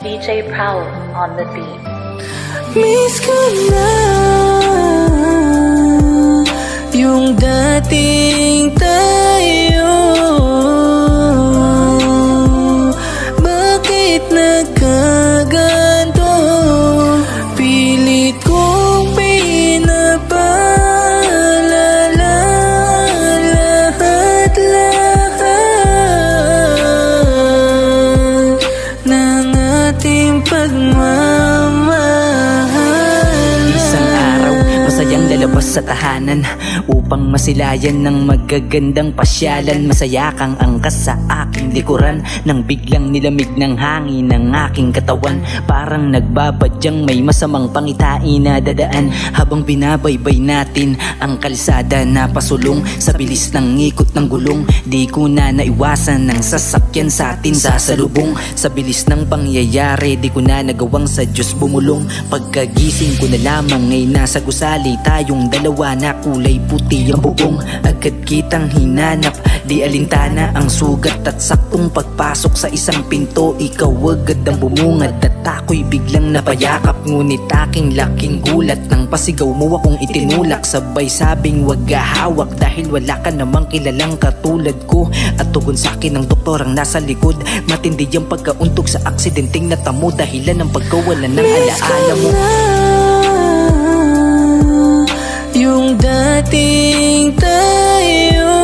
DJ Prowl on the beat. Miss ko na yung dating tayo. Bakit nagkaganto? Pilit kong pinapaalala lahat-lahat ng ating pagmamahal. Isang araw, masayang lalabas sa tahanan upang masilayan ng magagandang pasyalan. Masaya kang angkas sa aking likuran nang biglang nilamig ng hangin ng aking katawan. Parang nagbabadyang may masamang pangitain na dadaan habang binabaybay natin ang kalsada na pasulong sa bilis ng ikot ng gulong. Di ko na naiwasan ng sasakyan sa atin sasalubong. Sa bilis ng pangyayari, di ko na nagawang sa Diyos bumulong. Pagkagising ko na lamang ay nasa gusali tayong dalawa na kulay puti ang bubong. Agad kitang hinanap, di alintana ang sugat at saktong pagpasok sa isang pinto, ikaw agad ang bumungad at ako'y biglang napayakap. Ngunit aking laking gulat nang pasigaw mo akong itinulak. Sabay sabing wag hawak dahil wala ka namang kilalang katulad ko. At tugon sa akin ng doktor ang nasa likod, matindi ang pagkauntog sa aksidenteng natamo dahilan ng pagkawala ng alaala mo. Yung dating tayo,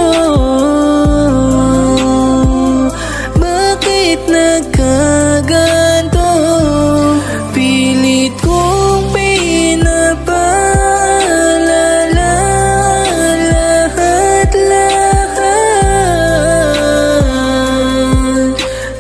bakit nagkaganto? Pilit kong pinapaalala lahat-lahat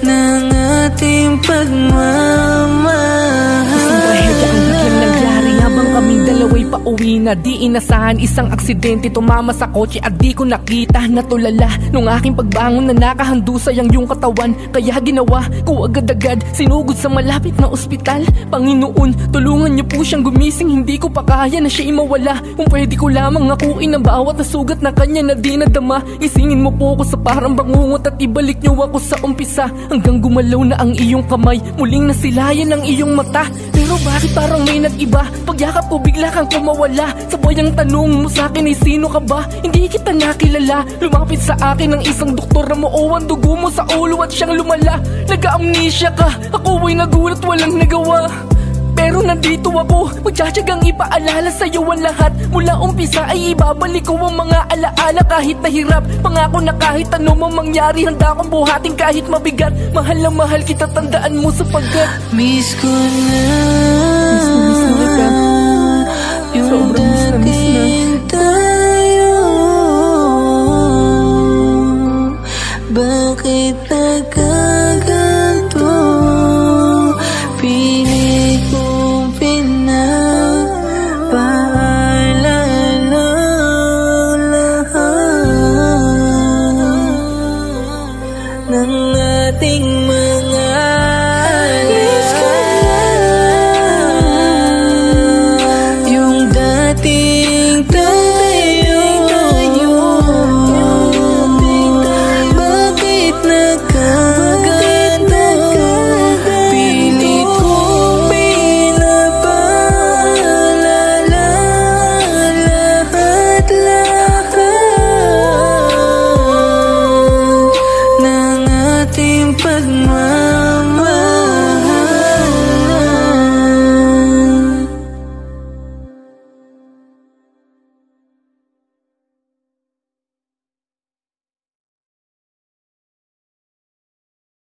ng ating pagmamahal. Isang trahedya ang biglang nangyari habang kaming dalawa'y pauwi na. Di inasahan, isang aksidente tumama sa kotse at di ko nakita. Natulala nung aking pagbangon na nakahandusay ang iyong katawan. Kaya ginawa ko agad-agad, sinugod sa malapit na ospital. Panginoon, tulungan niyo po siyang gumising. Hindi ko pa kaya na siya'y mawala. Kung pwede ko lamang akuin ang bawat nasugat na kanya na di nadama. Isingin mo po ako sa parang bangungot at ibalik niyo ako sa umpisa. Hanggang gumalaw na ang iyong kamay, muling nasilayan ang iyong mata. Pero bakit parang may nag-iba? Pagyakap ko bigla kang kumawala. Sabay ang tanong mo sa akin ay sino ka ba? Hindi kita nakilala. Lumapit sa akin ang isang doktor na muo ang dugo mo sa ulo at siyang lumala. Nag-amnesia ka, ako ay nagulat walang nagawa. Pero nandito ako, magtsatsagang ipaalala sa'yo ang lahat. Mula umpisa ay ibabalik ko ang mga alaala kahit nahirap. Pangako na kahit ano mang mangyari, handa akong buhatin kahit mabigat. Mahal na mahal kita, tandaan mo sapagkat miss ko na. Miss na